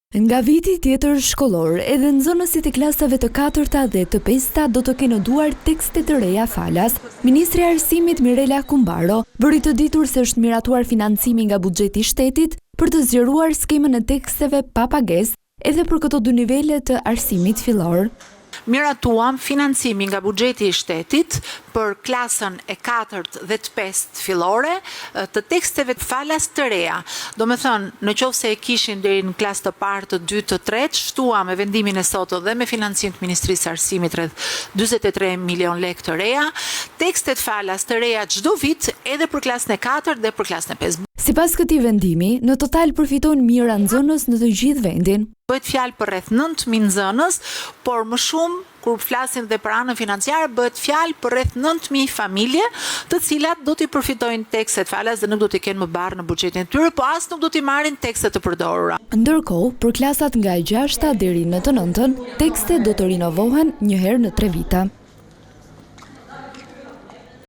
Nga viti tjetër shkollor, edhe nxënësit e klasave të 4-ta dhe të 5-ta do të kenë duar tekste të reja falas. Ministri i Arsimit Mirela Kumbaro bëri të ditur se është miratuar financimi nga buxheti i shtetit për të zgjeruar skemën e teksteve pa pagesë edhe për këto dy nivele të arsimit fillor. Miratuam financimi nga buxheti i shtetit për klasën e 4 dhe të 5 fillore të teksteve falas të reja. Do me thënë, në qoftë se e kishin deri në klasë të parë, të 2, të 3, shtuam me vendimin e sotëm dhe me financim të Ministrisë së Arsimit rreth 43 milion lekë të reja, tekstet falas të reja çdo vit edhe për klasën e 4 dhe për klasën e 5. Sipas këtij vendimi, në total përfitojnë mijëra nxënës në të gjithë vendin. Bëhet fjalë për rreth 9.000 nxënës, por më shumë kur flasim dhe për anën financiare bëhet fjalë për rreth 9.000 familje, të cilat do t'i përfitojnë tekstet falas dhe nuk do t'i kenë më barë në buxhetin e tyre, po as nuk do t'i marrin tekste të përdorura. Ndërkohë, për klasat nga e 6-ta deri në të 9-tën, tekstet do të rinovohen një herë në 3 vite.